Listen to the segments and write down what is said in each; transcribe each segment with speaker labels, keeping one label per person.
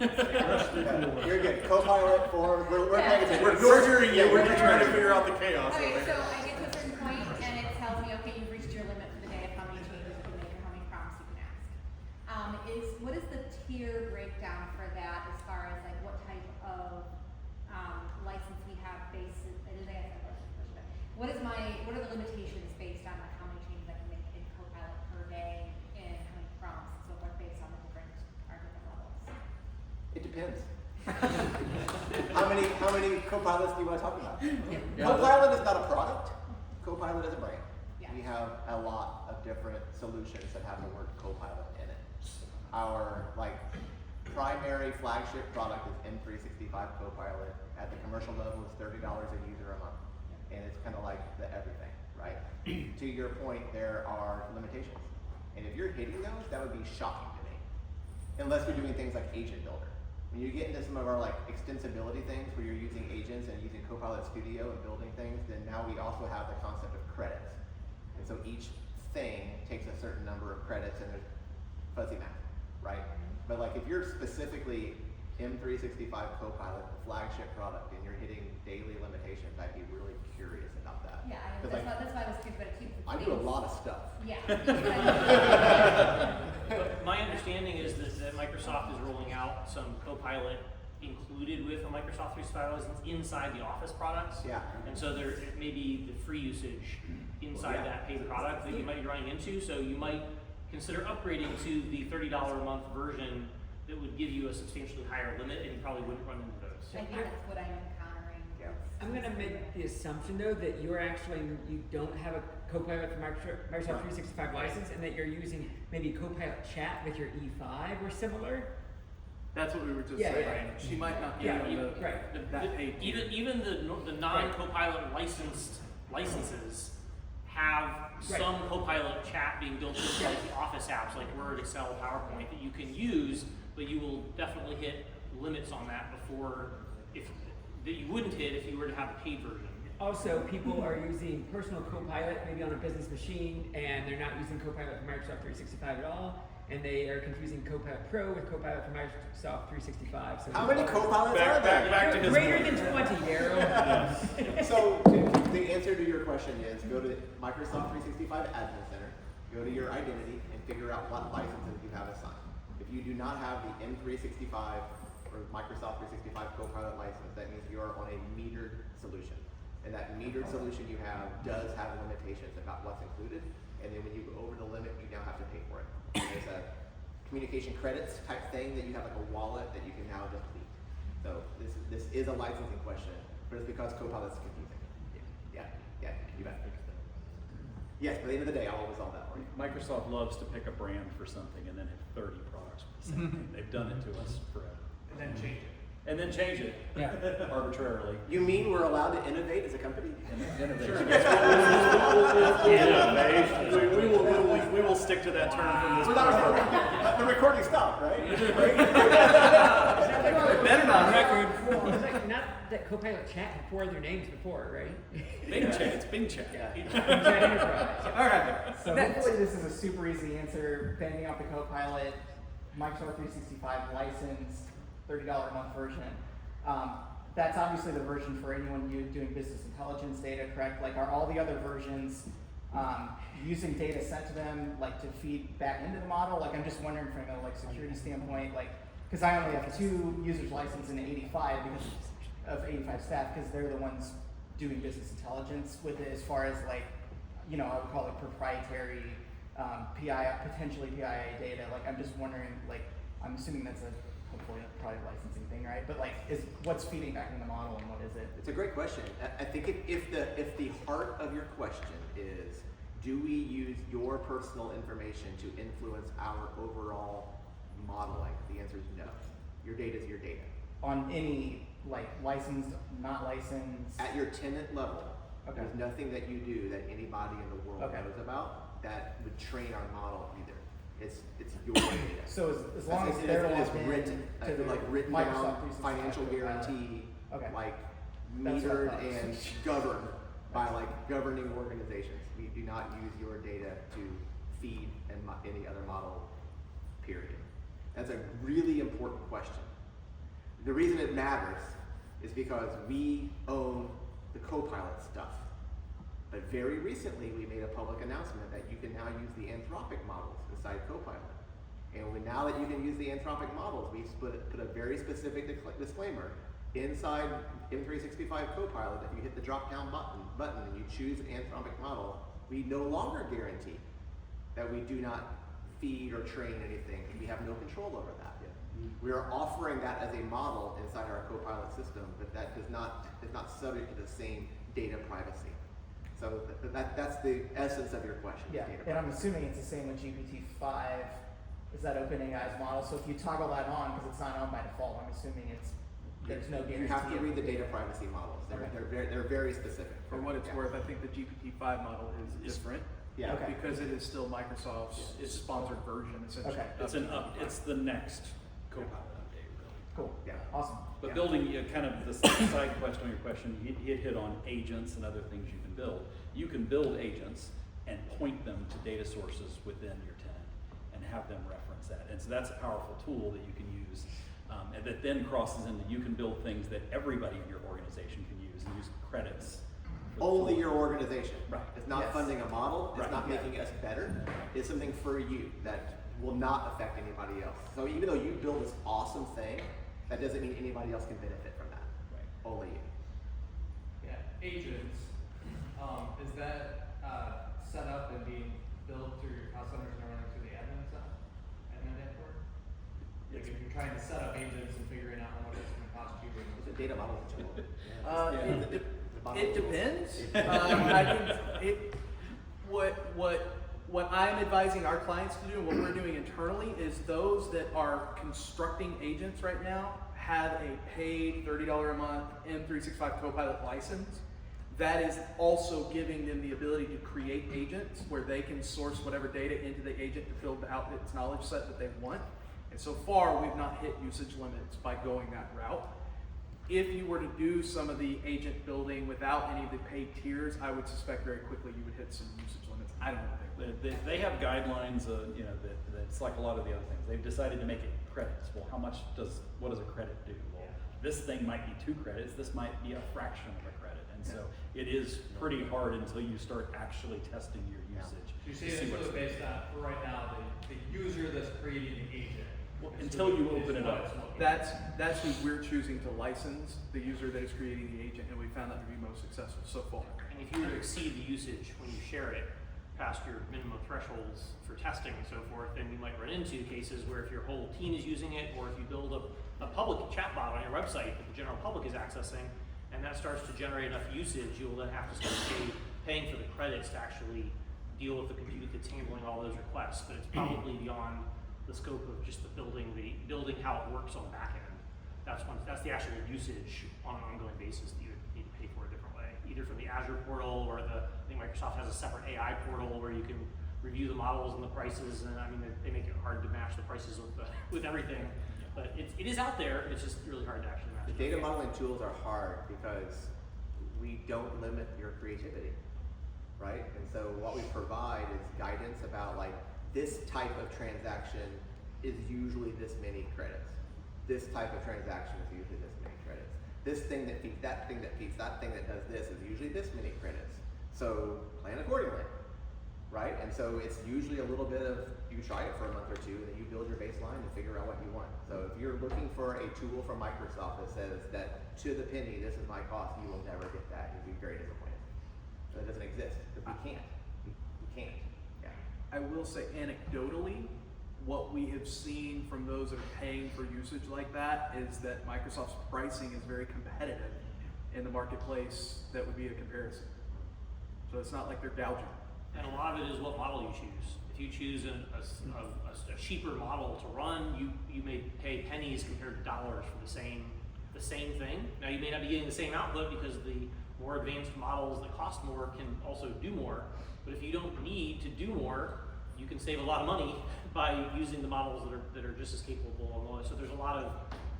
Speaker 1: You're good. Copilot for we're paying attention.
Speaker 2: We're hearing you. We're just trying to figure out the chaos.
Speaker 3: Okay, so I get to a certain point and it tells me, okay, you've reached your limit for the day of how many changes you can make or how many prompts you can ask. What is the tier breakdown for that as far as like what type of license we have based? What are the limitations based on like how many changes I can make in Copilot per day and how many prompts and so forth based on the different levels?
Speaker 1: It depends. How many Copilots do you want to talk about?
Speaker 3: Yeah.
Speaker 1: Copilot is not a product. Copilot is a brand.
Speaker 3: Yeah.
Speaker 1: We have a lot of different solutions that have the word Copilot in it. Our primary flagship product is M365 Copilot. At the commercial level, it's $30 a user a month, and it's kind of like the everything, right? To your point, there are limitations, and if you're hitting those, that would be shocking to me, unless you're doing things like Agent Builder. When you get into some of our extensibility things where you're using agents and using Copilot Studio and building things, then now we also have the concept of credits. And so each thing takes a certain number of credits and there's fuzzy math, right? But if you're specifically M365 Copilot, the flagship product, and you're hitting daily limitations, I'd be really curious about that.
Speaker 3: Yeah, that's why I was curious about it too.
Speaker 1: I do a lot of stuff.
Speaker 3: Yeah.
Speaker 4: But my understanding is that Microsoft is rolling out some Copilot included with a Microsoft 365 license inside the Office products.
Speaker 1: Yeah.
Speaker 4: And so there it may be the free usage inside that paid product that you might be running into. So you might consider upgrading to the $30 a month version that would give you a substantially higher limit, and you probably wouldn't run into those.
Speaker 3: I think that's what I'm encountering.
Speaker 1: Yeah.
Speaker 5: I'm going to make the assumption though that you don't have a Copilot for Microsoft 365 license, and that you're using maybe Copilot Chat with your E5 or similar.
Speaker 2: That's what we were just
Speaker 5: Yeah,
Speaker 2: saying.
Speaker 5: yeah.
Speaker 2: She might not be
Speaker 5: Yeah,
Speaker 2: on
Speaker 5: even-
Speaker 2: the,
Speaker 5: right.
Speaker 2: that page.
Speaker 4: Even the non-Copilot licensed licenses have some Copilot chat being built into like the Office apps like Word, Excel, PowerPoint that you can use, but you will definitely hit limits on that that you wouldn't hit if you were to have a paid version.
Speaker 5: Also, people are using personal Copilot maybe on a business machine, and they're not using Copilot for Microsoft 365 at all, and they are confusing Copilot Pro with Copilot for Microsoft 365. So
Speaker 1: How many Copilots are there?
Speaker 2: Back to his
Speaker 5: greater
Speaker 2: point.
Speaker 5: than 20, Daryl.
Speaker 1: So the answer to your question is go to Microsoft 365 Admin Center, go to your identity, and figure out what licenses you have assigned. If you do not have the M365 or Microsoft 365 Copilot license, that means you are on a metered solution. And that metered solution you have does have limitations about what's included. And then when you go over the limit, you now have to pay for it. And there's a communication credits type thing that you have like a wallet that you can now deplete. So this is a licensing question, but it's because Copilot's confusing. Yeah, you bet. Yes, by the end of the day, I'll always solve that for you.
Speaker 6: Microsoft loves to pick a brand for something and then have 30 products for the same thing. They've done it to us forever.
Speaker 4: And then change it.
Speaker 6: And then change it arbitrarily.
Speaker 1: You mean we're allowed to innovate as a company?
Speaker 6: Innovation.
Speaker 2: We will stick to that term from this point.
Speaker 1: The recording stopped, right?
Speaker 5: Better not record. Not that Copilot Chat had 4 other names before, right?
Speaker 2: Bing Chat, it's Bing Chat.
Speaker 5: Chat Enterprise.
Speaker 7: All right, so hopefully this is a super easy answer. Banging out the Copilot, Microsoft 365 license, $30 a month version. That's obviously the version for anyone doing business intelligence data, correct? Are all the other versions using data sent to them, to feed back into the model? I'm just wondering from a security standpoint, because I only have 2 users licensed in 85 because of 85 staff, because they're the ones doing business intelligence with it, as far as I would call it proprietary potentially PII data. I'm just wondering, I'm assuming that's hopefully probably a licensing thing, right? But is what's feeding back in the model and what is it?
Speaker 1: It's a great question. I think if the heart of your question is, do we use your personal information to influence our overall modeling? The answer is no. Your data is your data.
Speaker 7: On any licensed, not licensed?
Speaker 1: At your tenant level,
Speaker 7: okay.
Speaker 1: There's nothing that you do that anybody in the world knows about that would train our model either. It's your data.
Speaker 7: So as long as they're logged in
Speaker 1: written,
Speaker 7: to the
Speaker 1: written
Speaker 7: Microsoft
Speaker 1: down
Speaker 7: 365
Speaker 1: financial guarantee,
Speaker 7: okay.
Speaker 1: metered
Speaker 7: That's what I thought.
Speaker 1: and governed by governing organizations. We do not use your data to feed any other model, period. That's a really important question. The reason it matters is because we own the Copilot stuff. But very recently, we made a public announcement that you can now use the Anthropic models inside Copilot. And now that you can use the Anthropic models, we put a very specific disclaimer inside M365 Copilot. If you hit the drop-down button and you choose an Anthropic model, we no longer guarantee that we do not feed or train anything, and we have no control over that. We are offering that as a model inside our Copilot system, but that is not subject to the same data privacy. So that's the essence of your question.
Speaker 7: Yeah,
Speaker 1: data
Speaker 7: and I'm
Speaker 1: privacy.
Speaker 7: assuming it's the same with GPT-5. Is that OpenAI's model? So if you toggle that on, because it's not on by default, I'm assuming there's no guarantee.
Speaker 1: You have to
Speaker 7: of-
Speaker 1: read the data privacy models. They're very specific.
Speaker 2: For what it's
Speaker 1: Yeah.
Speaker 2: worth, I think the GPT-5 model is different.
Speaker 1: Yeah.
Speaker 7: Okay.
Speaker 2: Because it is still Microsoft's sponsored version, essentially.
Speaker 7: Okay.
Speaker 6: It's the next Copilot update, really.
Speaker 7: Cool.
Speaker 1: Yeah.
Speaker 7: Awesome.
Speaker 6: But
Speaker 1: Yeah.
Speaker 6: building, kind of the side question on your question, you hit on agents and other things you can build. You can build agents and point them to data sources within your tenant and have them reference that. And so that's a powerful tool that you can use, and that then crosses into, you can build things that everybody in your organization can use and use credits. for the
Speaker 1: Only
Speaker 6: tool.
Speaker 1: your organization.
Speaker 6: Right.
Speaker 1: It's not
Speaker 7: Yes.
Speaker 1: funding a model. It's
Speaker 6: Right.
Speaker 1: not
Speaker 7: Yeah.
Speaker 1: making us better. It's something for you that will not affect anybody else. So even though you build this awesome thing, that doesn't mean anybody else can benefit from that.
Speaker 6: Right.
Speaker 1: Only you.
Speaker 8: Yeah, agents, is that set up and being built through your call centers and running through the admin stuff? Admin dashboard? Like if you're trying to set up agents and figuring out how much it's gonna cost you.
Speaker 1: It's a data model in general.
Speaker 2: It depends. I think what I'm advising our clients to do, and what we're doing internally, is those that are constructing agents right now have a paid $30 a month M365 Copilot license. That is also giving them the ability to create agents where they can source whatever data into the agent to fill out its knowledge set that they want. And so far, we've not hit usage limits by going that route. If you were to do some of the agent building without any of the paid tiers, I would suspect very quickly you would hit some usage limits. I don't know what they would.
Speaker 6: They have guidelines, that it's like a lot of the other things. They've decided to make it credits. Well, what does a credit do? Well, this thing might be 2 credits. This might be a fraction of a credit. And so it is pretty hard until you start actually testing your usage.
Speaker 8: You
Speaker 6: to
Speaker 8: see,
Speaker 6: see
Speaker 8: it's
Speaker 6: what's-
Speaker 8: really based on, for right now, the user that's creating the agent.
Speaker 6: Well,
Speaker 8: is
Speaker 6: until
Speaker 8: who
Speaker 6: you open it
Speaker 8: what
Speaker 6: up.
Speaker 8: it's looking for.
Speaker 2: That's who we're choosing to license, the user that is creating the agent, and we found that to be most successful so far.
Speaker 4: And if you were to exceed the usage when you share it past your minimum thresholds for testing and so forth, then you might run into cases where if your whole team is using it, or if you build a public chatbot on your website that the general public is accessing, and that starts to generate enough usage, you will then have to start paying for the credits to actually deal with the compute that's handling all those requests. But it's probably beyond the scope of just the building how it works on the back end. That's the actual usage on an ongoing basis that you would need to pay for a different way, either from the Azure portal, or I think Microsoft has a separate AI portal where you can review the models and the prices, and I mean they make it hard to match the prices with everything. But it is out there. It's just really hard to actually match.
Speaker 1: The data modeling tools are hard because we don't limit your creativity, right? And so what we provide is guidance about like this type of transaction is usually this many credits. This type of transaction is usually this many credits. This thing that feeds that thing that feeds that thing that does this is usually this many credits. So plan accordingly, right? And so it's usually a little bit of, you try it for a month or two, and then you build your baseline and figure out what you want. So if you're looking for a tool from Microsoft that says that to the penny, this is my cost, you will never get that. You'll be very disappointed. That doesn't exist, because we can't. We can't. Yeah.
Speaker 2: I will say anecdotally, what we have seen from those that are paying for usage like that is that Microsoft's pricing is very competitive in the marketplace that would be a comparison. So it's not like they're gouging.
Speaker 4: And a lot of it is what model you choose. If you choose a cheaper model to run, you may pay pennies compared to dollars for the same thing. Now you may not be getting the same output because the more advanced models that cost more can also do more. But if you don't need to do more, you can save a lot of money by using the models that are just as capable. So there's a lot of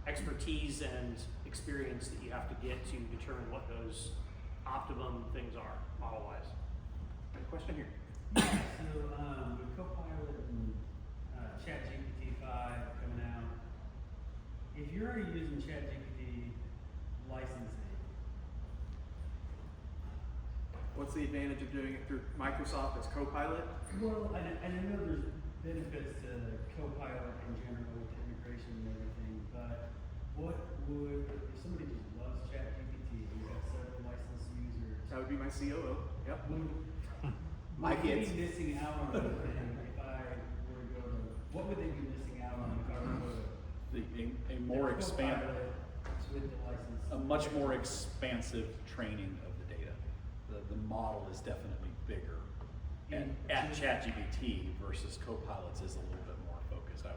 Speaker 4: expertise and experience that you have to get to determine what those optimum things are model-wise.
Speaker 2: Any question here?
Speaker 9: So, with Copilot and ChatGPT-5 coming out, if you're already using ChatGPT licensing,
Speaker 2: What's the advantage of doing it through Microsoft as Copilot?
Speaker 9: well, I know there's benefits to Copilot in general with integration and everything, but what would, if somebody just loves ChatGPT, you have several licensed users,
Speaker 2: That would be my COO. Yep.
Speaker 1: My
Speaker 9: would they
Speaker 1: kids.
Speaker 9: be missing out on anything if I were to go to, what would they be missing out on if I were to go to?
Speaker 6: A more expand,
Speaker 9: Copilot with the license?
Speaker 6: a much more expansive training of the data. The model is definitely bigger. And at ChatGPT versus Copilots is a little bit more focused, I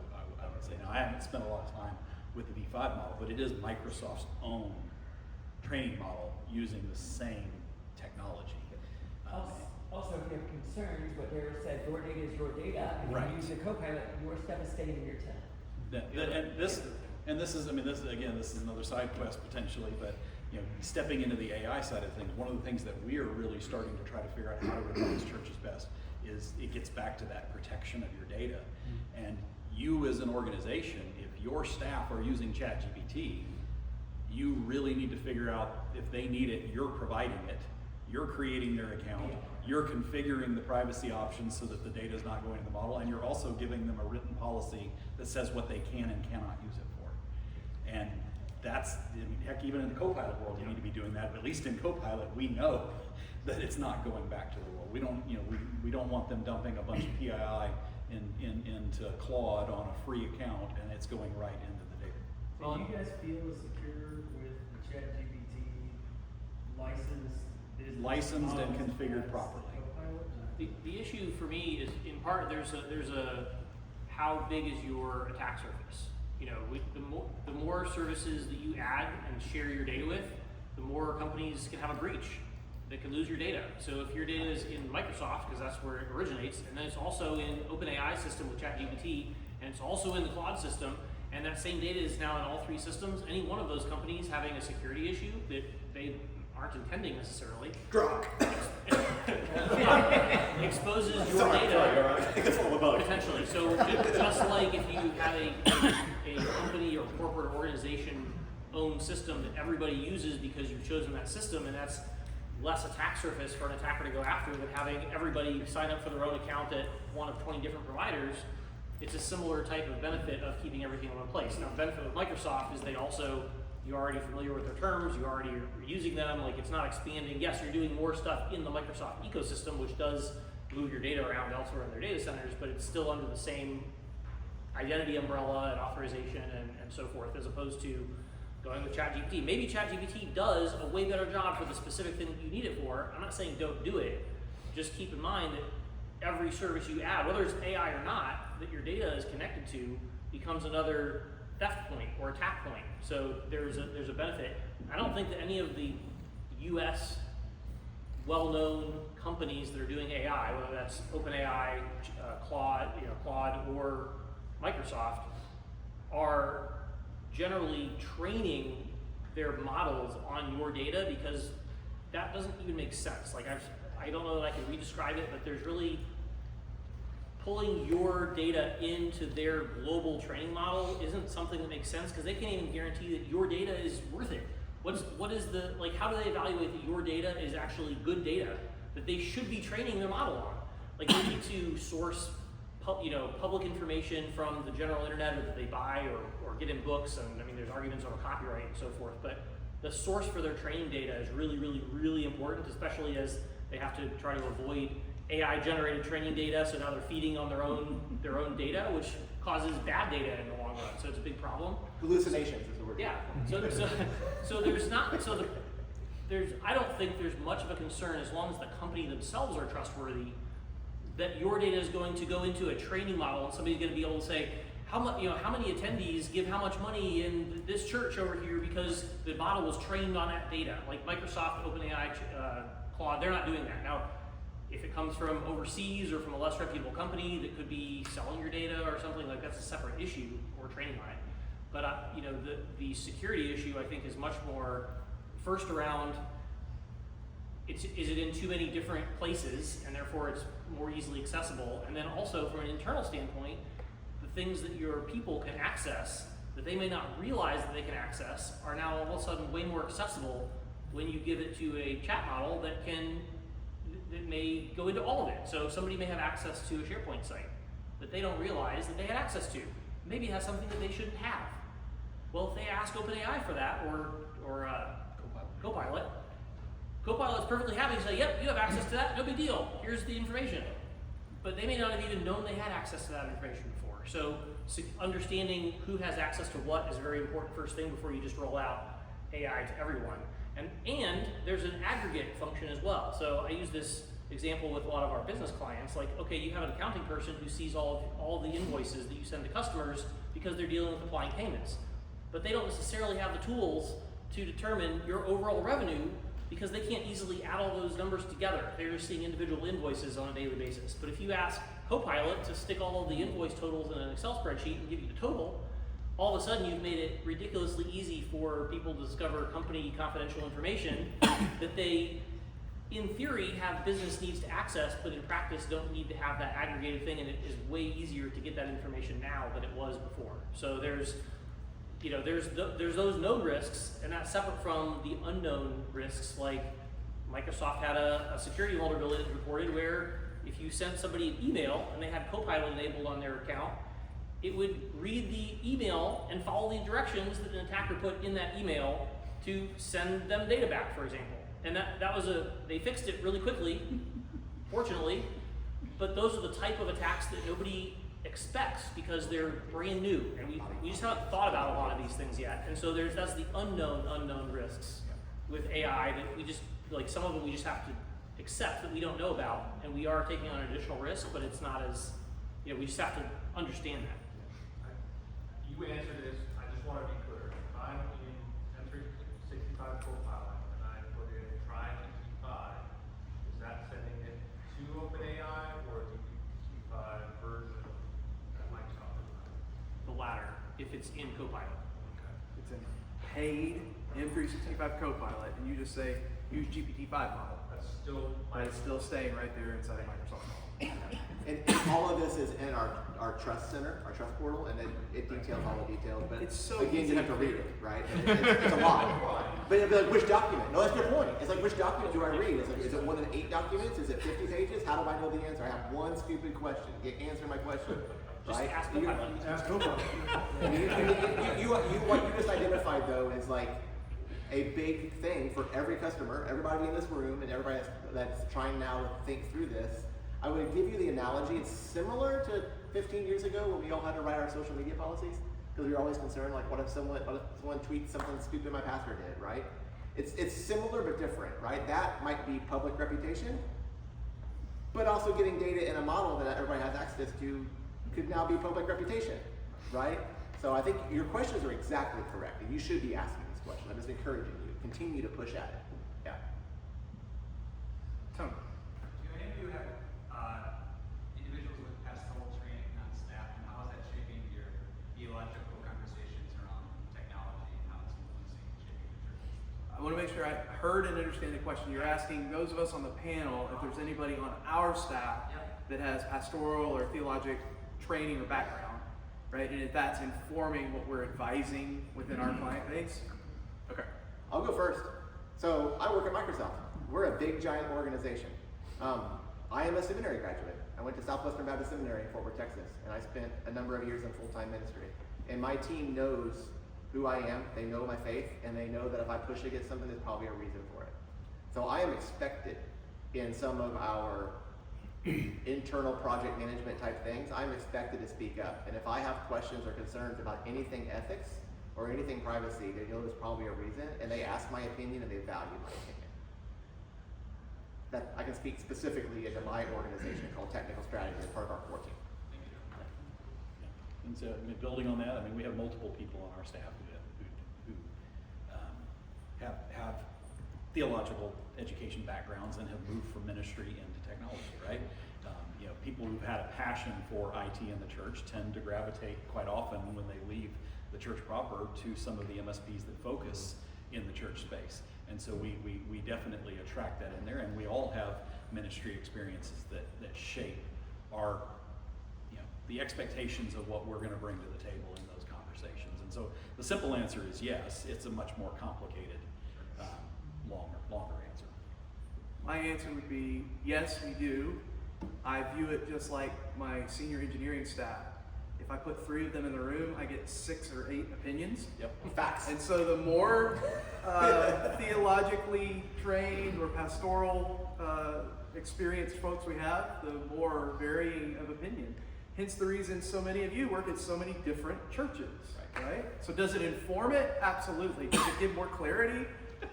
Speaker 6: would say. Now, I haven't spent a lot of time with the V5 model, but it is Microsoft's own training model using the same technology.
Speaker 5: Also, if you have concerns, what Daryl said, your data is your data. If
Speaker 6: Right.
Speaker 5: you use the Copilot, your stuff is staying in your tenant.
Speaker 6: And this is, I mean, this is another side quest potentially, but you know, stepping into the AI side of things, one of the things that we are really starting to try to figure out how to advise churches best is it gets back to that protection of your data. And you as an organization, if your staff are using ChatGPT, you really need to figure out if they need it, you're providing it, you're creating their account, you're configuring the privacy options so that the data is not going to the model, and you're also giving them a written policy that says what they can and cannot use it for. And that's, I mean, heck, even in the Copilot world, you need to be doing that. But at least in Copilot, we know that it's not going back to the world. We don't, you know, we don't want them dumping a bunch of PII into Claude on a free account, and it's going right into the data.
Speaker 9: So you guys feel secure with the ChatGPT licensed business
Speaker 6: Licensed and
Speaker 9: models
Speaker 6: configured
Speaker 9: as
Speaker 6: properly.
Speaker 9: Copilot?
Speaker 4: The issue for me is, in part, there's a how big is your attack surface? You know, the more services that you add and share your data with, the more companies can have a breach that can lose your data. So if your data is in Microsoft, because that's where it originates, and then it's also in OpenAI system with ChatGPT, and it's also in the Claude system, and that same data is now in all three systems, any one of those companies having a security issue that they aren't intending necessarily, exposes your data potentially. So just like if you have a company or corporate organization owned system that everybody uses because you've chosen that system, and that's less attack surface for an attacker to go after than having everybody sign up for their own account at one of 20 different providers, it's a similar type of benefit of keeping everything in one place. Now, the benefit with Microsoft is you're already familiar with their terms, you already are using them, like it's not expanding. Yes, you're doing more stuff in the Microsoft ecosystem, which does move your data around elsewhere in their data centers, but it's still under the same identity umbrella and authorization and so forth, as opposed to going with ChatGPT. Maybe ChatGPT does a way better job for the specific thing that you need it for. I'm not saying don't do it. Just keep in mind that every service you add, whether it's AI or not, that your data is connected to becomes another theft point or attack point. So there's a benefit. I don't think that any of the US well-known companies that are doing AI, whether that's OpenAI, Claude or Microsoft, are generally training their models on your data, because that doesn't even make sense. Like I don't know that I can re-describe it, but there's really pulling your data into their global training model isn't something that makes sense, because they can't even guarantee that your data is worth it. How do they evaluate that your data is actually good data that they should be training their model on? Like, they need to source public information from the general internet, or that they buy or get in books, and I mean there's arguments over copyright and so forth, but the source for their training data is really, really, really important, especially as they have to try to avoid AI generated training data, so now they're feeding on their own data, which causes bad data in the long run. So it's a big problem.
Speaker 1: Hallucinations is the word.
Speaker 4: Yeah. I don't think there's much of a concern, as long as the company themselves are trustworthy, that your data is going to go into a training model, and somebody's going to be able to say, how many attendees give how much money in this church over here because the model was trained on that data. Like Microsoft, OpenAI, Claude, they're not doing that. Now, if it comes from overseas or from a less reputable company that could be selling your data or something, like that's a separate issue or training on it. But the security issue, I think, is much more first around, is it in too many different places, and therefore it's more easily accessible, and then also from an internal standpoint, the things that your people can access that they may not realize that they can access are now all of a sudden way more accessible when you give it to a chat model that may go into all of it. So somebody may have access to a SharePoint site that they don't realize that they had access to. Maybe it has something that they shouldn't have. Well, if they ask OpenAI for that, or Copilot's perfectly happy to say, yep, you have access to that, no big deal, here's the information. But they may not have even known they had access to that information before. So understanding who has access to what is a very important first thing before you just roll out AI to everyone. And there's an aggregate function as well. So I use this example with a lot of our business clients, like, okay, you have an accounting person who sees all the invoices that you send to customers because they're dealing with applying payments. But they don't necessarily have the tools to determine your overall revenue because they can't easily add all those numbers together. They're just seeing individual invoices on a daily basis. But if you ask Copilot to stick all of the invoice totals in an Excel spreadsheet and give you the total, all of a sudden you've made it ridiculously easy for people to discover company confidential information that they, in theory, have business needs to access, but in practice don't need to have that aggregated thing, and it is way easier to get that information now than it was before. So there's those known risks, and that's separate from the unknown risks. Like Microsoft had a security vulnerability that reported where if you sent somebody an email and they had Copilot enabled on their account, it would read the email and follow the directions that an attacker put in that email to send them data back, for example. And they fixed it really quickly, fortunately, but those are the type of attacks that nobody expects because they're brand new, and we just haven't thought about a lot of these things yet. And so that's the unknown risks with AI that we just, like, some of them we just have to accept that we don't know about, and we are taking on an additional risk, but it's not as, we just have to understand that.
Speaker 10: You answered this, I just want to be clear. If I'm in M365 Copilot and I put in try GPT-5, is that sending it to OpenAI or the GPT-5 version that Microsoft is running?
Speaker 4: The latter, if it's in Copilot.
Speaker 2: It's a paid M365 Copilot, and you just say, use GPT-5 model.
Speaker 10: That's still
Speaker 2: But it's still staying right there inside of Microsoft.
Speaker 1: And all of this is in our trust center, our trust portal, and it details all the details, but
Speaker 2: It's so
Speaker 1: again,
Speaker 2: easy
Speaker 1: you have
Speaker 2: to
Speaker 1: to read
Speaker 2: read.
Speaker 1: it, right? And it's a lot. But it'd be like, which document? No, that's your point. It's like, which document do I read? It's like, is it more than 8 documents? Is it 50 pages? How do I know the answer? I have one stupid question. Answer my question.
Speaker 4: Just
Speaker 1: Right?
Speaker 4: ask Copilot.
Speaker 9: Ask Copilot.
Speaker 1: What you just identified though is like a big thing for every customer, everybody in this room, and everybody that's trying now to think through this. I would give you the analogy. It's similar to 15 years ago when we all had to write our social media policies because we were always concerned, like, what if someone tweets something stupid my pastor did, right? It's similar but different, right? That might be public reputation, but also getting data in a model that everybody has access to could now be public reputation, right? So I think your questions are exactly correct, and you should be asking these questions. I'm just encouraging you. Continue to push at it. Yeah.
Speaker 2: Tony.
Speaker 11: Do any of you have individuals with pastoral training on staff, and how is that shaping your theological conversations around technology and how it's influencing and shaping the church?
Speaker 2: I want to make sure I heard and understand the question. You're asking those of us on the panel if there's anybody on our staff that has pastoral or theologic training or background, right? And if that's informing what we're advising within our client base. Okay.
Speaker 1: I'll go first. So I work at Microsoft. We're a big, giant organization. I am a seminary graduate. I went to Southwestern Baptist Seminary in Fort Worth, Texas, and I spent a number of years in full-time ministry. And my team knows who I am, they know my faith, and they know that if I push against something, there's probably a reason for it. So I am expected in some of our internal project management type things, I'm expected to speak up. And if I have questions or concerns about anything ethics or anything privacy, they know there's probably a reason, and they ask my opinion and they value my opinion. That I can speak specifically into my organization called Technical Strategy as part of our core team.
Speaker 6: And so, building on that, we have multiple people on our staff who have theological education backgrounds and have moved from ministry into technology, right? People who've had a passion for IT in the church tend to gravitate quite often when they leave the church proper to some of the MSPs that focus in the church space. And so we definitely attract that in there, and we all have ministry experiences that shape our, the expectations of what we're going to bring to the table in those conversations. And And so the simple answer is yes. It's a much more complicated, longer answer.
Speaker 2: My answer would be yes, we do. I view it just like my senior engineering staff. If I put 3 of them in the room, I get 6 or 8 opinions.
Speaker 6: Yep.
Speaker 1: Facts.
Speaker 2: And so the more theologically trained or pastoral experienced folks we have, the more varying of opinion. Hence the reason so many of you work at so many different churches, right? So does it inform it? Absolutely. Does it give more clarity?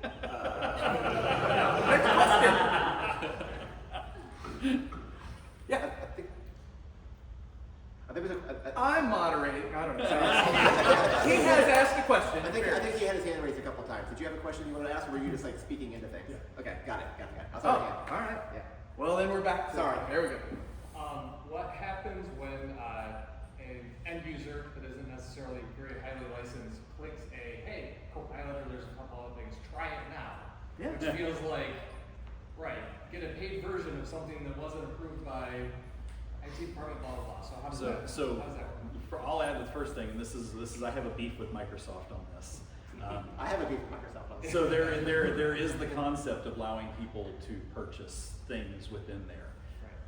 Speaker 2: Next question. Yeah.
Speaker 1: I think it was
Speaker 2: I'm moderating. I don't know. He has asked a question.
Speaker 1: I think he had his hand raised a couple times. Did you have a question you wanted to ask, or were you just like speaking into things? Yeah. Okay, got it. I saw your hand.
Speaker 2: All right.
Speaker 1: Yeah.
Speaker 2: Well, then we're back to
Speaker 1: Sorry.
Speaker 2: There we go.
Speaker 8: What happens when an end user that isn't necessarily very highly licensed clicks hey, Copilot, or there's a couple other things, try it now.
Speaker 2: Yeah.
Speaker 8: Which feels like, right, get a paid version of something that wasn't approved by IT department, blah, blah, blah. So how does that work?
Speaker 6: I'll add the first thing, and this is I have a beef with Microsoft on this.
Speaker 1: I have a beef with Microsoft on this.
Speaker 6: So there is the concept of allowing people to purchase things within there.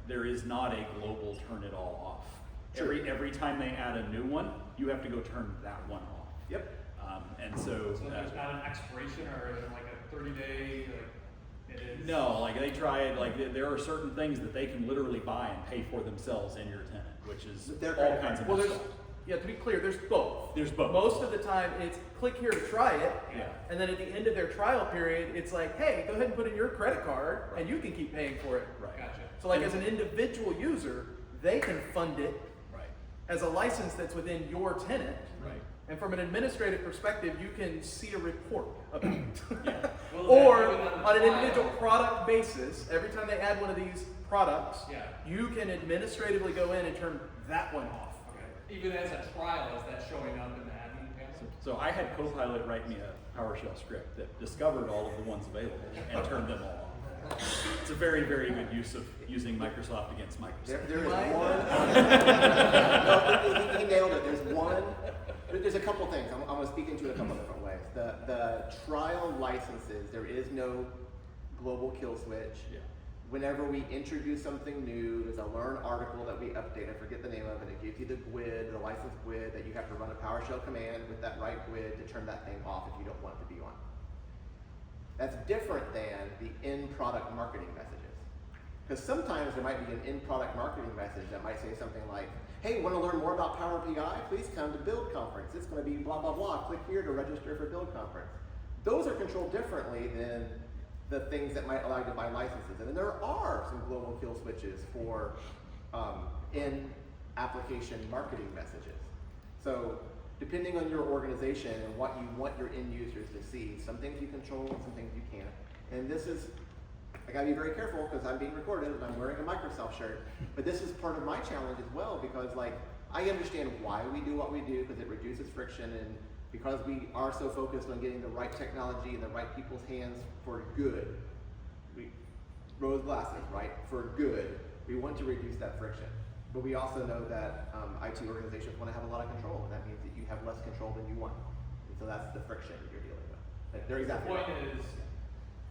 Speaker 6: There is not a global turn it all off.
Speaker 1: True.
Speaker 6: Every time they add a new one, you have to go turn that one off.
Speaker 1: Yep.
Speaker 6: And so
Speaker 8: There's not an expiration or like a 30-day, like, it is?
Speaker 6: no, like they tried, like there are certain things that they can literally buy and pay for themselves in your tenant, which is
Speaker 1: They're
Speaker 6: all
Speaker 1: credit
Speaker 6: kinds of
Speaker 2: Well,
Speaker 6: stuff.
Speaker 2: to be clear, there's both.
Speaker 6: There's both.
Speaker 2: Most of the time, it's click here to try it.
Speaker 6: Yeah.
Speaker 2: And then at the end of their trial period, it's like, hey, go ahead and put in your credit card, and you can keep paying for it.
Speaker 6: Right.
Speaker 8: Gotcha.
Speaker 2: So like as an individual user, they can fund it
Speaker 6: Right.
Speaker 2: as a license that's within your tenant.
Speaker 6: Right.
Speaker 2: And from an administrative perspective, you can see a report about it.
Speaker 8: Well,
Speaker 2: Or
Speaker 8: then, even
Speaker 2: on an
Speaker 8: trial-
Speaker 2: individual product basis, every time they add one of these products,
Speaker 8: Yeah.
Speaker 2: you can administratively go in and turn that one off.
Speaker 8: Okay. Even as a trial, is that showing up in the admin panel?
Speaker 6: So I had Copilot write me a PowerShell script that discovered all of the ones available and turned them all off. It's a very, very good use of using Microsoft against Microsoft.
Speaker 1: There is
Speaker 2: Right.
Speaker 1: one. No, he nailed it. There's one. There's a couple things. I'm going to speak into it a couple different ways. The trial licenses, there is no global kill switch.
Speaker 6: Yeah.
Speaker 1: Whenever we introduce something new, there's a learn article that we update. I forget the name of it. It gives you the GUID, the license GUID, that you have to run a PowerShell command with that right GUID to turn that thing off if you don't want it to be on. That's different than the in-product marketing messages. Because sometimes there might be an in-product marketing message that might say something like, hey, want to learn more about Power BI? Please come to Build Conference. It's going to be blah, blah, blah. Click here to register for Build Conference. Those are controlled differently than the things that might allow you to buy licenses. And then there are some global kill switches for in-application marketing messages. So depending on your organization and what you want your end users to see, some things you control and some things you can't. And this is, I gotta be very careful because I'm being recorded and I'm wearing a Microsoft shirt, but this is part of my challenge as well because like, I understand why we do what we do because it reduces friction and because we are so focused on getting the right technology in the right people's hands for good. Rose glasses, right? For good, we want to reduce that friction. But we also know that IT organizations want to have a lot of control, and that means that you have less control than you want. And so that's the friction that you're dealing with. Like, they're exactly
Speaker 8: The point
Speaker 1: right.
Speaker 8: is,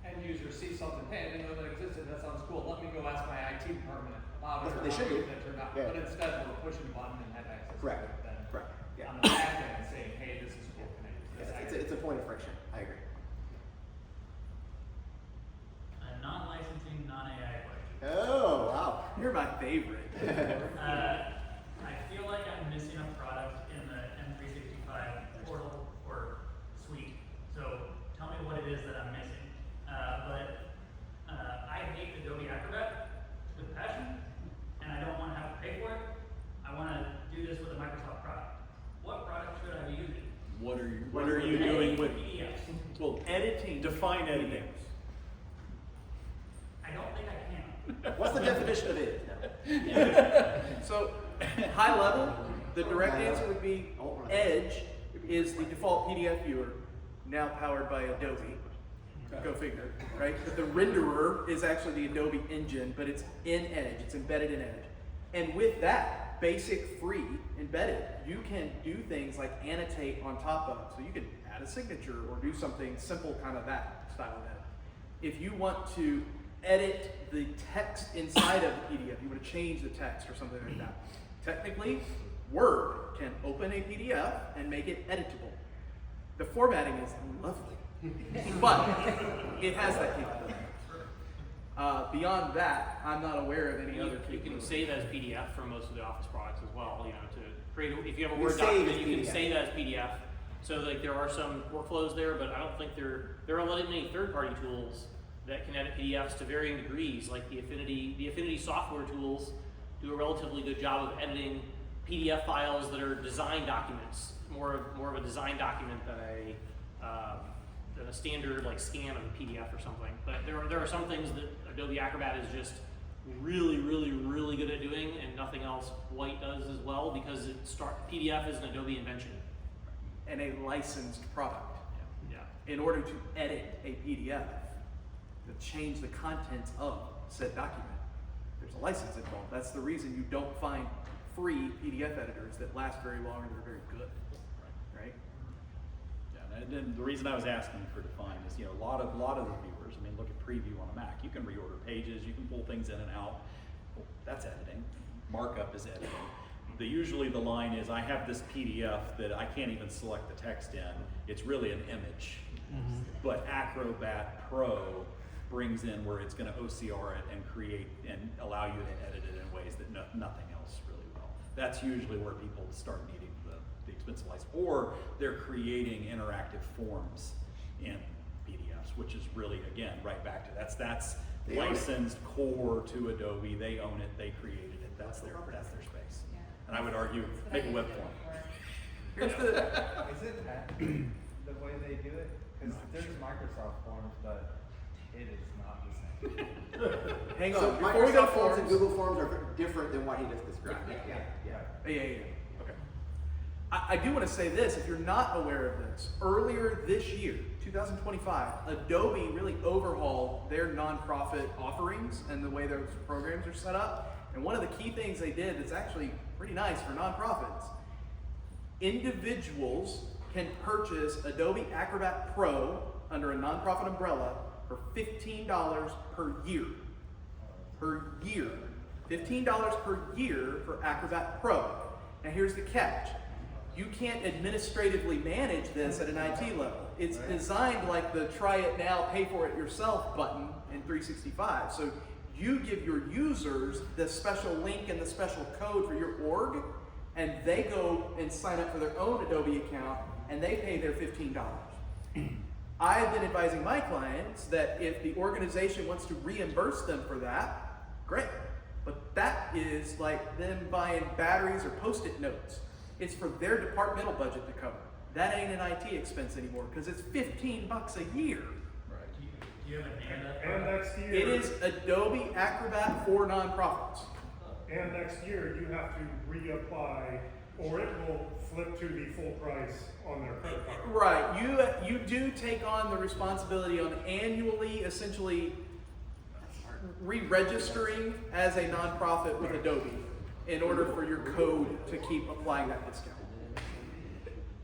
Speaker 8: end user sees something, hey, I didn't know that existed, that sounds cool, let me go ask my IT department about it.
Speaker 1: That's what
Speaker 8: or
Speaker 1: they
Speaker 8: how
Speaker 1: should do.
Speaker 8: that turned out.
Speaker 1: Yeah.
Speaker 8: But instead, we're pushing a button and have access
Speaker 1: Correct.
Speaker 8: to it then.
Speaker 1: Correct. Yeah.
Speaker 8: On the back end, saying, hey, this is cool, can I use this?
Speaker 1: Yeah, it's a point of friction. I agree.
Speaker 12: A non-licensing, non-AI question.
Speaker 1: Oh, wow.
Speaker 2: You're my favorite.
Speaker 12: I feel like I'm missing a product in the M365 portal or suite. So tell me what it is that I'm missing. I hate Adobe Acrobat with passion, and I don't want to have to pay for it. I want to do this with a Microsoft product. What product should I be using?
Speaker 6: What are you doing with
Speaker 12: PDFs.
Speaker 6: well,
Speaker 2: Editing.
Speaker 6: define editing.
Speaker 12: I don't think I can.
Speaker 1: What's the definition of it?
Speaker 2: So, high level, the direct answer would be Edge is the default PDF viewer, now powered by Adobe. Go figure, right? But the renderer is actually the Adobe engine, but it's in Edge, it's embedded in Edge. And with that, basic free embedded. You can do things like annotate on top of it. So you can add a signature or do something simple, kind of that style of edit. If you want to edit the text inside of the PDF, you want to change the text or something like that. Technically, Word can open a PDF and make it editable. The formatting is lovely, but it has that capability. Beyond that, I'm not aware of any other
Speaker 4: You can
Speaker 2: capability.
Speaker 4: save that as PDF for most of the Office products as well. You know, to create, if you have a
Speaker 1: You
Speaker 4: Word
Speaker 1: save
Speaker 4: document,
Speaker 1: as
Speaker 4: you can
Speaker 1: PDF.
Speaker 4: save that as PDF. So like there are some workflows there, but I don't think there are many third-party tools that can edit PDFs to varying degrees. Like the Affinity software tools do a relatively good job of editing PDF files that are design documents, more of a design document than a standard like scan of a PDF or something. But there are some things that Adobe Acrobat is just really good at doing, and nothing else quite does as well, because PDF is an Adobe invention.
Speaker 2: And a licensed product.
Speaker 4: Yeah.
Speaker 2: In order to edit a PDF, to change the contents of said document, there's a license involved. That's the reason you don't find free PDF editors that last very long and they're very good, right?
Speaker 6: Yeah, and then the reason I was asking for define is, a lot of the viewers, look at preview on a Mac. You can reorder pages, you can pull things in and out. Well, that's editing. Markup is editing. Usually the line is, I have this PDF that I can't even select the text in. It's really an image.
Speaker 5: Mm-hmm.
Speaker 6: But Acrobat Pro brings in where it's going to OCR it and create and allow you to edit it in ways that nothing else really will. That's usually where people start needing the expensive license, or they're creating interactive forms in PDFs, which is really, again, right back to that's
Speaker 1: They own it.
Speaker 6: licensed core to Adobe. They own it. They created it. That's their space.
Speaker 3: Yeah.
Speaker 6: And I would argue,
Speaker 3: That's what
Speaker 6: make
Speaker 3: I
Speaker 6: a web
Speaker 3: did
Speaker 6: form.
Speaker 3: before.
Speaker 2: Here's the,
Speaker 13: Is it the way they do it? Because there's Microsoft Forms, but it is not the same.
Speaker 2: hang on,
Speaker 1: So
Speaker 2: before we go
Speaker 1: Microsoft Forms and
Speaker 2: forms.
Speaker 1: Google Forms are different than what he just described.
Speaker 3: Yeah.
Speaker 2: Yeah. Okay. I do want to say this, if you're not aware of this, earlier this year, 2025, Adobe really overhauled their nonprofit offerings and the way those programs are set up. And one of the key things they did that's actually pretty nice for nonprofits, individuals can purchase Adobe Acrobat Pro under a nonprofit umbrella for $15 per year. Per year. $15 per year for Acrobat Pro. Now here's the catch. You can't administratively manage this at an IT level. It's designed like the try it now, pay for it yourself button in 365. So you give your users the special link and the special code for your org, and they go and sign up for their own Adobe account, and they pay their $15. I've been advising my clients that if the organization wants to reimburse them for that, great. But that is like them buying batteries or Post-it notes. It's for their departmental budget to cover. That ain't an IT expense anymore because it's $15 a year.
Speaker 12: Do you have a name of that?
Speaker 14: And next year.
Speaker 2: It is Adobe Acrobat for nonprofits.
Speaker 14: And next year, you have to reapply, or it will flip to the full price on their credit card.
Speaker 2: Right, you do take on the responsibility on annually, essentially re-registering as a nonprofit with Adobe in order for your code to keep applying that discount.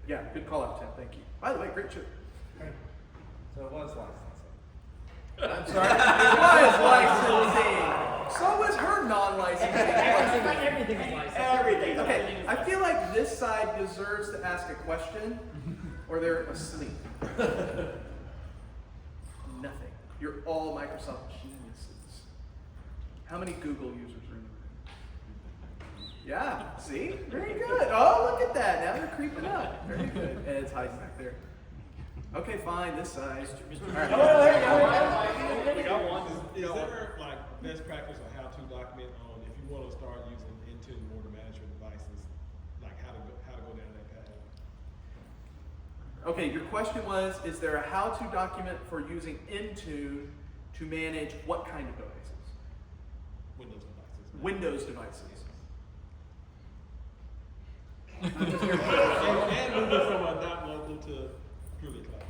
Speaker 2: Yeah, good call out, Tim, thank you. By the way, great shirt.
Speaker 13: So it was licensing.
Speaker 2: I'm sorry, it was licensing. So was her non-licensing.
Speaker 5: Everything is licensed.
Speaker 1: Everything.
Speaker 2: Okay, I feel like this side deserves to ask a question, or they're asleep. Nothing. You're all Microsoft geniuses. How many Google users are in the room? Yeah, see? Very good. Oh, look at that. Now they're creeping up. Very good. And it's hiding back there. Okay, fine, this side. All right.
Speaker 15: We got one. Is there like best practice or how-to document on if you want to start using Intune more to manage your devices, like how to go down that path?
Speaker 2: Okay, your question was, is there a how-to document for using Intune to manage what kind of devices?
Speaker 15: Windows devices.
Speaker 2: Windows devices.
Speaker 15: And moving from a not local to purely cloud.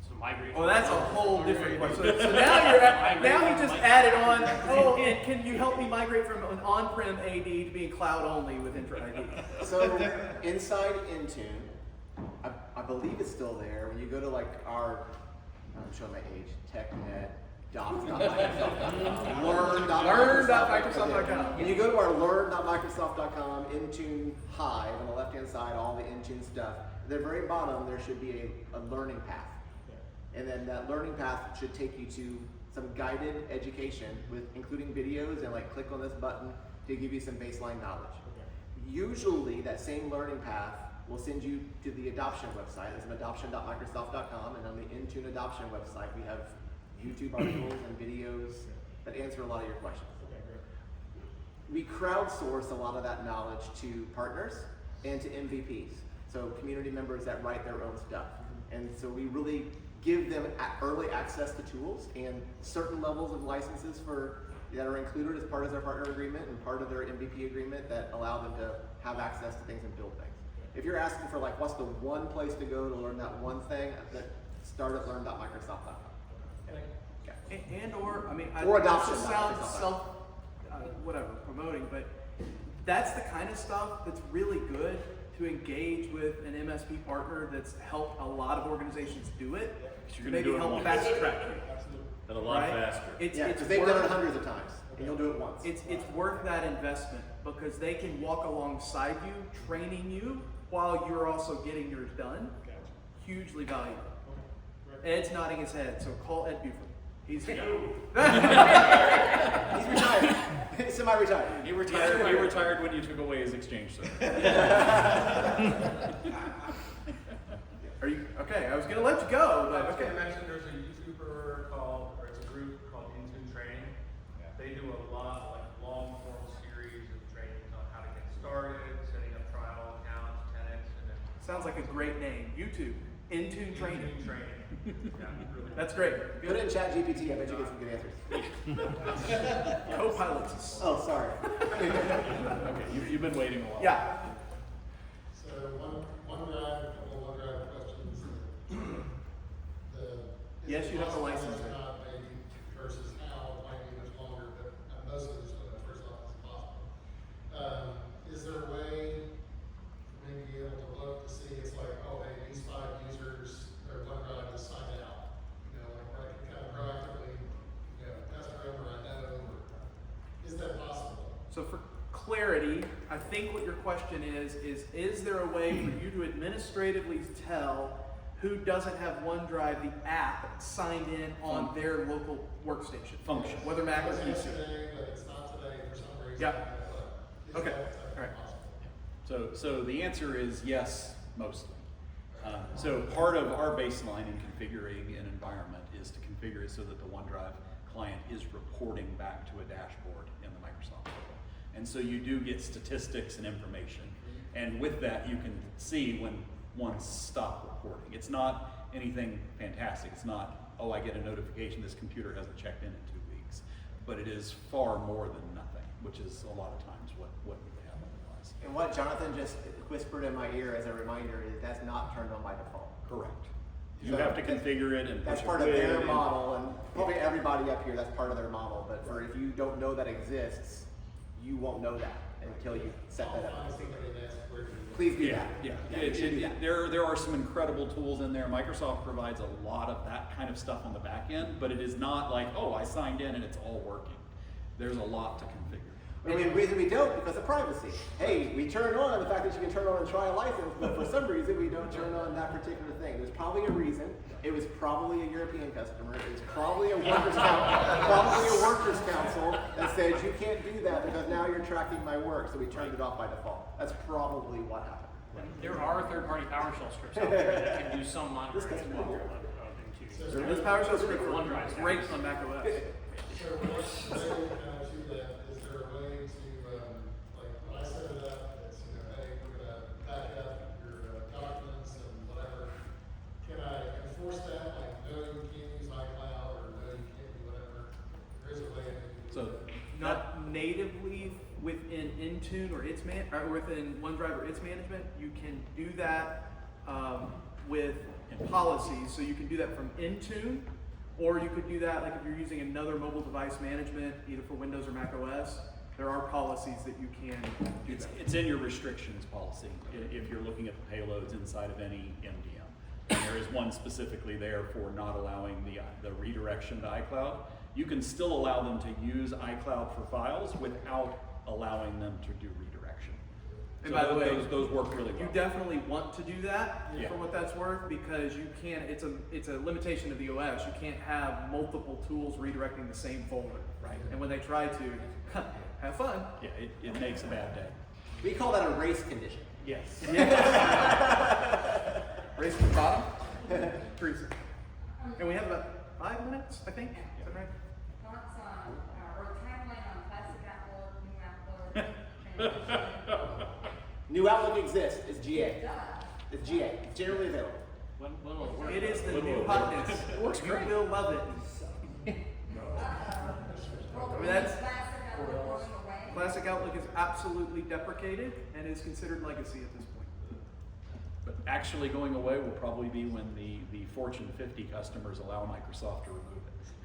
Speaker 4: So migrate.
Speaker 2: Oh, that's a whole different question. So now you're at, now he just added on, oh, and can you help me migrate from an on-prem AD to being cloud only with Intra ID?
Speaker 1: So inside Intune, I believe it's still there. When you go to like our, I'm showing my age, TechNet. Learn.microsoft.com.
Speaker 2: Learn.microsoft.com.
Speaker 1: When you go to our learn.microsoft.com Intune Hive on the left-hand side, all the Intune stuff. At the very bottom, there should be a learning path, and then that learning path should take you to some guided education with including videos and like click on this button to give you some baseline knowledge. Usually, that same learning path will send you to the adoption website. It's adoption.microsoft.com, and on the Intune adoption website, we have YouTube articles and videos that answer a lot of your questions. We crowdsource a lot of that knowledge to partners and to MVPs, so community members that write their own stuff. And so we really give them early access to tools and certain levels of licenses that are included as part of their partner agreement and part of their MVP agreement that allow them to have access to things and build things. If you're asking for like, what's the one place to go to learn that one thing, start at learn.microsoft.com.
Speaker 2: And or, I mean,
Speaker 1: Or
Speaker 2: this
Speaker 1: adoption,
Speaker 2: just
Speaker 1: not
Speaker 2: sounds
Speaker 1: Microsoft.
Speaker 2: whatever, promoting, but that's the kind of stuff that's really good to engage with an MSP partner that's helped a lot of organizations do it.
Speaker 6: You're gonna
Speaker 2: Maybe
Speaker 6: do it
Speaker 2: help
Speaker 6: once.
Speaker 2: fast track
Speaker 6: And a lot
Speaker 2: right?
Speaker 6: faster.
Speaker 2: It's
Speaker 1: Because they've done it hundreds of times, and you'll do it once.
Speaker 2: It's worth that investment because they can walk alongside you, training you while you're also getting yours done. Hugely valuable. Ed's nodding his head, so call Ed Buford. He's
Speaker 1: retired. He's semi-retired.
Speaker 6: He retired when you took away his exchange service.
Speaker 2: Are you okay? I was gonna let you go, but
Speaker 10: I was
Speaker 2: okay.
Speaker 10: gonna mention there's a YouTuber called, or it's a group called Intune Training. They do a lot, like long form series of trainings on how to get started, setting up trial accounts, tenants, and then
Speaker 2: Sounds like a great name. YouTube, Intune Training.
Speaker 10: Intune Training. Yeah, really.
Speaker 2: That's great.
Speaker 1: Go to ChatGPT, I bet you get some good answers.
Speaker 2: Co-pilots.
Speaker 1: Oh, sorry.
Speaker 6: Okay, you've been waiting a while.
Speaker 2: Yeah.
Speaker 16: So OneDrive, a couple of OneDrive questions.
Speaker 2: Yes, you have to license it.
Speaker 16: Not maybe versus how, it might be much longer, but most of it's first off is possible. Is there a way maybe be able to look to see, it's like, oh, hey, these 5 users, their OneDrive is signed out. You know, like where I can kind of proactively, pass it over, I know, or is that possible?
Speaker 2: So for clarity, I think what your question is there a way for you to administratively tell who doesn't have OneDrive, the app, signed in on their local workstation?
Speaker 6: Function.
Speaker 2: Whether Mac or
Speaker 16: It's
Speaker 2: PC.
Speaker 16: today, but it's not today for some reason.
Speaker 2: Yep.
Speaker 16: Is
Speaker 2: Okay.
Speaker 16: that
Speaker 2: All right.
Speaker 16: possible?
Speaker 6: So the answer is yes, mostly. So part of our baseline in configuring an environment is to configure it so that the OneDrive client is reporting back to a dashboard in the Microsoft portal. And so you do get statistics and information. And with that, you can see when one's stopped reporting. It's not anything fantastic. It's not, oh, I get a notification this computer hasn't checked in 2 weeks. But it is far more than nothing, which is a lot of times what we have otherwise.
Speaker 1: And what Jonathan just whispered in my ear as a reminder is that's not turned on by default.
Speaker 6: Correct. You
Speaker 1: So
Speaker 6: have to configure it and
Speaker 1: that's
Speaker 6: push
Speaker 1: part
Speaker 6: a
Speaker 1: of
Speaker 6: quit
Speaker 1: their
Speaker 6: and-
Speaker 1: model, and probably everybody up here, that's part of their model. But for if you don't know that exists, you won't know that until you set that
Speaker 16: I'll
Speaker 1: up.
Speaker 16: find somebody and ask where to do it.
Speaker 1: Please do
Speaker 6: Yeah,
Speaker 1: that.
Speaker 6: yeah.
Speaker 1: You should do that.
Speaker 6: There are some incredible tools in there. Microsoft provides a lot of that kind of stuff on the back end, but it is not like, oh, I signed in and it's all working. There's a lot to configure.
Speaker 1: I mean, the reason we don't, because of privacy. Hey, we turn on the fact that you can turn on and try a license, but for some reason we don't turn on that particular thing. There's probably a reason. It was probably a European customer. It was probably a workers' council that said you can't do that because now you're tracking my work, so we turned it off by default. That's probably what happened.
Speaker 4: There are third-party PowerShell scripts out there that can do some monitoring as well of Intune.
Speaker 2: This PowerShell script for
Speaker 4: OneDrive.
Speaker 2: great on Mac OS.
Speaker 16: So what's the way to that? Is there a way to, like, when I set it up, it's, hey, we're gonna back up your documents and whatever. Can I enforce that, like, no, you can't use iCloud, or no, you can't do whatever? There is a way to do
Speaker 6: So
Speaker 2: Not natively within Intune or within OneDrive or its management, you can do that with policies, so you can do that from Intune, or you could do that like if you're using another mobile device management, either for Windows or Mac OS. There are policies that you can do that.
Speaker 6: It's in your restrictions policy if you're looking at the payloads inside of any MDM. And there is one specifically there for not allowing the redirection to iCloud. You can still allow them to use iCloud for files without allowing them to do redirection.
Speaker 2: And
Speaker 6: So
Speaker 2: by the way,
Speaker 6: those work really well.
Speaker 2: you definitely want to do that
Speaker 6: Yeah.
Speaker 2: for what that's worth, because you can't, it's a limitation of the OS. You can't have multiple tools redirecting the same folder.
Speaker 6: Right.
Speaker 2: And when they try to, have fun.
Speaker 6: Yeah, it makes a bad day.
Speaker 1: We call that a race condition.
Speaker 6: Yes.
Speaker 2: Race to the bottom. Teresa. And we have about 5 minutes, I think. Is that right?
Speaker 17: Thoughts on, or timeline on plastic Outlook, new Outlook,
Speaker 1: New Outlook exists. It's
Speaker 17: It
Speaker 1: GA.
Speaker 17: does.
Speaker 1: It's GA. It's generally available.
Speaker 4: When will it work?
Speaker 2: It is the
Speaker 6: When will
Speaker 2: new
Speaker 6: it
Speaker 2: hotness.
Speaker 1: It works great.
Speaker 2: You will love it.
Speaker 17: Well,
Speaker 2: that's-
Speaker 17: plastic Outlook going away.
Speaker 2: Classic Outlook is absolutely deprecated and is considered legacy at this point.
Speaker 6: But actually going away will probably be when the Fortune 50 customers allow Microsoft to remove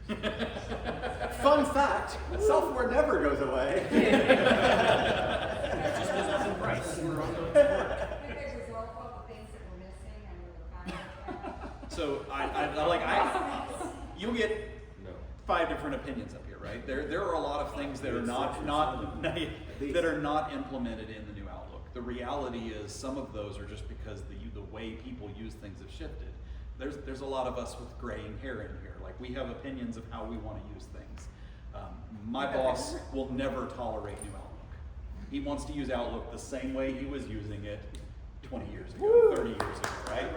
Speaker 6: it.
Speaker 1: Fun fact, software never goes away.
Speaker 4: Just goes up in price.
Speaker 17: I think they resolved all the things that were missing and we were fine.
Speaker 6: So you'll get 5 different opinions up here, right? There are a lot of things that are not that are not implemented in the new Outlook. The reality is some of those are just because the way people use things have shifted. There's a lot of us with graying hair in here. Like we have opinions of how we want to use things. My boss will never tolerate new Outlook. He wants to use Outlook the same way he was using it 20 years ago, 30 years ago, right?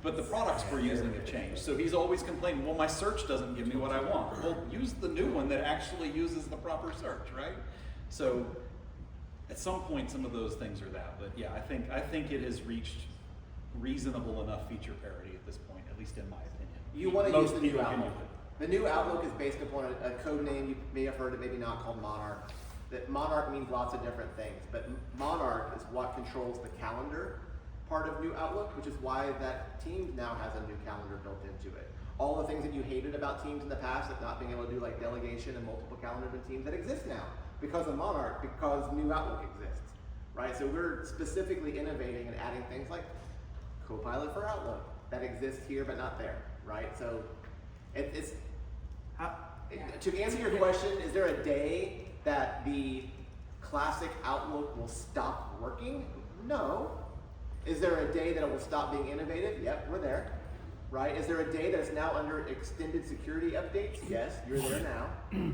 Speaker 6: But the products we're using have changed. So he's always complaining, well, my search doesn't give me what I want. Well, use the new one that actually uses the proper search, right? So at some point, some of those things are that. But yeah, I think it has reached reasonable enough feature parity at this point, at least in my opinion.
Speaker 1: You want to
Speaker 6: Most
Speaker 1: use the new
Speaker 6: people can
Speaker 1: Outlook.
Speaker 6: use it.
Speaker 1: The new Outlook is based upon a code name you may have heard it, maybe not, called Monarch. That Monarch means lots of different things, but Monarch is what controls the calendar part of new Outlook, which is why that Teams now has a new calendar built into it. All the things that you hated about Teams in the past, like not being able to do like delegation and multiple calendars in Teams, that exist now because of Monarch, because new Outlook exists, right? So we're specifically innovating and adding things like Copilot for Outlook that exists here but not there, right? So to answer your question, is there a day that the classic Outlook will stop working? No. Is there a day that it will stop being innovative? Yep, we're there, right? Is there a day that's now under extended security updates? Yes, you're there now,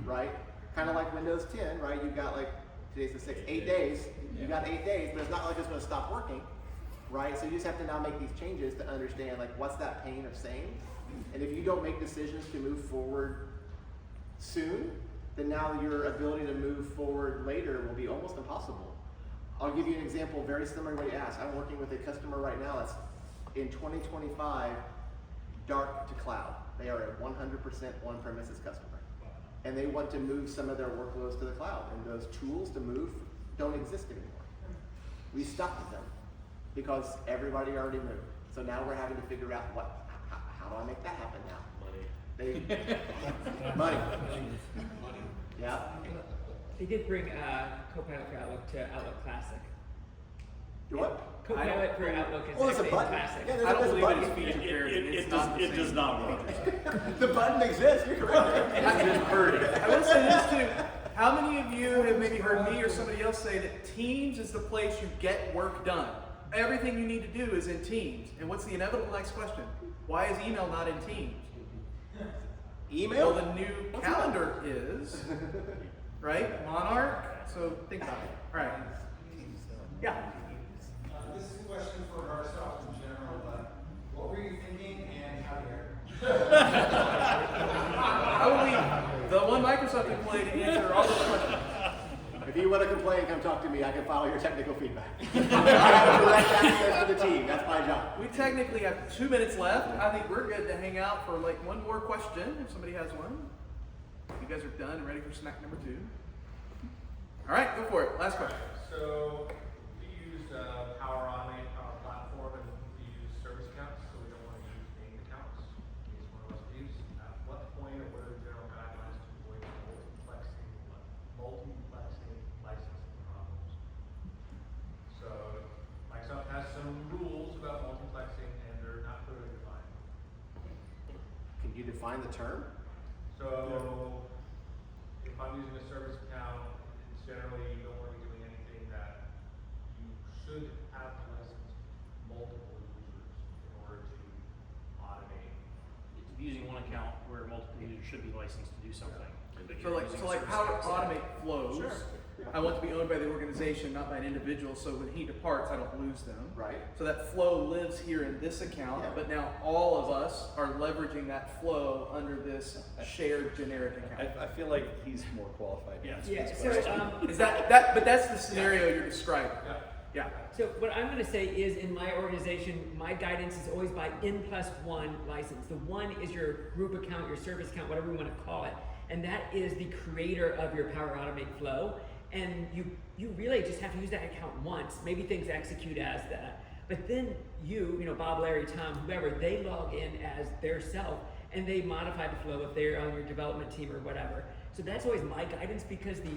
Speaker 1: right? Kind of like Windows 10, right? You've got like, today's the 6th, 8 days. You got 8 days, but it's not like it's going to stop working, right? So you just have to now make these changes to understand like what's that pain of saying. And if you don't make decisions to move forward soon, then now your ability to move forward later will be almost impossible. I'll give you an example very similar to what you asked. I'm working with a customer right now that's in 2025 dark to cloud. They are a 100% on-premises customer. And they want to move some of their workloads to the cloud, and those tools to move don't exist anymore. We stopped them because everybody already moved. So now we're having to figure out how do I make that happen now? Money. Yeah.
Speaker 5: They did bring Copilot for Outlook to Outlook Classic.
Speaker 1: What?
Speaker 5: Copilot for Outlook is
Speaker 1: Well, it's a
Speaker 5: actually
Speaker 1: button.
Speaker 5: Classic.
Speaker 1: Yeah,
Speaker 2: I
Speaker 1: there's
Speaker 2: don't
Speaker 1: a
Speaker 2: believe
Speaker 1: button.
Speaker 2: it is feature parity.
Speaker 6: It does not work.
Speaker 1: The button exists. You're correct.
Speaker 2: I just heard it. I will say this too. How many of you have maybe heard me or somebody else say that Teams is the place you get work done? Everything you need to do is in Teams. And what's the inevitable next question? Why is email not in Teams?
Speaker 1: Email?
Speaker 2: Well, the new calendar is, right? Monarch. So think about it. All right. Yeah.
Speaker 16: This is a question for Microsoft in general, but what were you thinking and how did
Speaker 2: I will leave the one Microsoft employee to answer all those questions.
Speaker 1: If you want to complain, come talk to me. I can follow your technical feedback. I have direct access to the team. That's my job.
Speaker 2: We technically have 2 minutes left. I think we're good to hang out for like one more question if somebody has one. You guys are done and ready for snack number 2. All right, go for it. Last question.
Speaker 10: So we used Power Automate, Power Platform, and we use Service Account.
Speaker 1: you define the term?
Speaker 10: So, if I'm using a service account, it's generally you don't want to be doing anything that you should have to license multiple users in order to automate.
Speaker 4: It's using one account where multiple users should be licensed to do something.
Speaker 2: So like how to automate flows. I want to be owned by the organization, not by an individual, so when he departs, I don't lose them.
Speaker 1: Right.
Speaker 2: So that flow lives here in this account,
Speaker 1: Yeah.
Speaker 2: but now all of us are leveraging that flow under this shared generic account.
Speaker 6: I feel like he's more qualified to answer
Speaker 5: Yeah,
Speaker 6: this
Speaker 5: so,
Speaker 6: question.
Speaker 2: Is that, but that's the scenario you're describing. Yeah.
Speaker 5: So what I'm going to say is, in my organization, my guidance is always by N+1 license. The one is your group account, your service account, whatever you want to call it, and that is the creator of your Power Automate flow. And you really just have to use that account once. Maybe things execute as that, but then you know, Bob, Larry, Tom, whoever, they log in as their self and they modify the flow if they're on your development team or whatever. So that's always my guidance, because the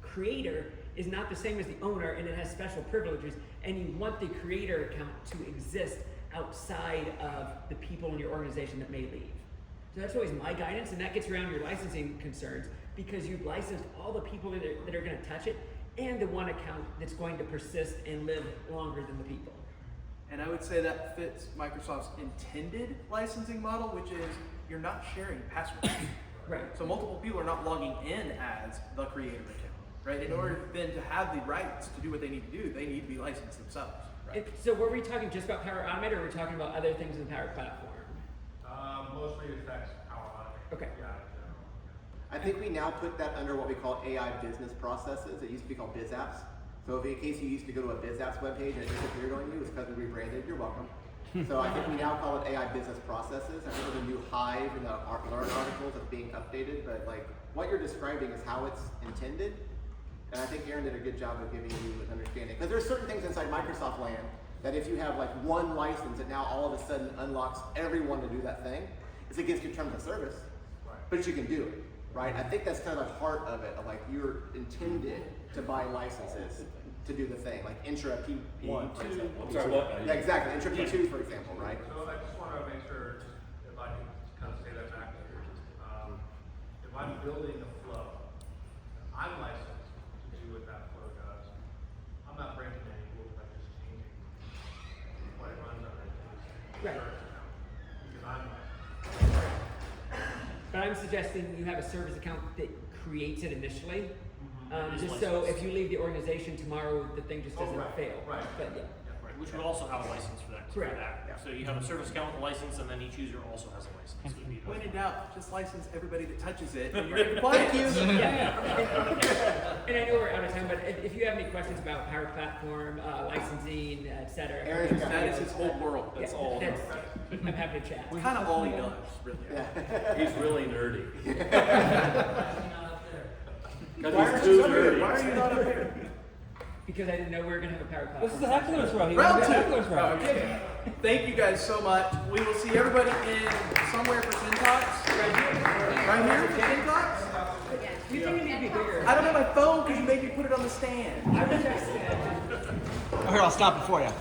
Speaker 5: creator is not the same as the owner, and it has special privileges, and you want the creator account to exist outside of the people in your organization that may leave. So that's always my guidance, and that gets around your licensing concerns, because you've licensed all the people that are going to touch it, and the one account that's going to persist and live longer than the people.
Speaker 2: And I would say that fits Microsoft's intended licensing model, which is you're not sharing passwords.
Speaker 5: Right.
Speaker 2: So multiple people are not logging in as the creator account, right? In order then to have the rights to do what they need to do, they need to be licensed themselves. Right?
Speaker 5: So were we talking just about Power Automate, or were we talking about other things in the Power Platform?
Speaker 10: Mostly it affects Power Automate.
Speaker 5: Okay.
Speaker 10: Yeah, in general.
Speaker 1: I think we now put that under what we call AI business processes. It used to be called biz apps. So if in case you used to go to a biz apps webpage and it disappeared on you, it's because we rebranded. You're welcome. So I think we now call it AI business processes. I think there's a new Hive in the Learn articles that's being updated, but like what you're describing is how it's intended. And I think Aaron did a good job of giving you an understanding. Because there's certain things inside Microsoft land that if you have like one license, it now all of a sudden unlocks everyone to do that thing. It's against your terms of service, but you can do it, right? I think that's kind of the heart of it, of like you're intended to buy licenses to do the thing, like Intra P1, for example.
Speaker 6: I'm sorry, what?
Speaker 1: Yeah, exactly, Intra P2, for example, right?
Speaker 10: So I just want to make sure, if I can kind of say that back here, if I'm building a flow, I'm licensed to do what that flow does. I'm not breaking any rules by just changing what it runs on it.
Speaker 5: Right.
Speaker 10: Because I'm licensed.
Speaker 5: But I'm suggesting you have a service account that creates it initially,
Speaker 4: It is
Speaker 5: just so
Speaker 4: licensed.
Speaker 5: if you leave the organization tomorrow, the thing just doesn't fail.
Speaker 10: Right.
Speaker 5: But yeah.
Speaker 4: Right, which would also have a license for that.
Speaker 5: Correct.
Speaker 4: So you have a service account with a license, and then each user also has a license. Would be
Speaker 2: When in doubt, just license everybody that touches it, and you're in compliance.
Speaker 1: Thank you.
Speaker 5: Yeah. And I know we're out of time, but if you have any questions about Power Platform, licensing, et cetera.
Speaker 1: Aaron's got
Speaker 2: That is his whole world.
Speaker 5: Yeah, that's- I'm happy to chat.
Speaker 2: Kind of all he does, really.
Speaker 1: Yeah.
Speaker 6: He's really nerdy.
Speaker 2: Why
Speaker 6: Because
Speaker 2: aren't
Speaker 6: he's
Speaker 2: you
Speaker 6: too
Speaker 2: up here?
Speaker 6: nerdy.
Speaker 2: Why are you not up here?
Speaker 5: Because I didn't know we were going to have a Power Platform.
Speaker 18: This is the heckler's row.
Speaker 2: Round two. No, I'm kidding. Thank you guys so much. We will see everybody in somewhere for Tin Talks. Right here for Tin Talks?
Speaker 5: You think it need to be bigger?
Speaker 2: I don't have my phone because you made me put it on the stand.
Speaker 5: I would just
Speaker 18: Oh, here, I'll stop it for you.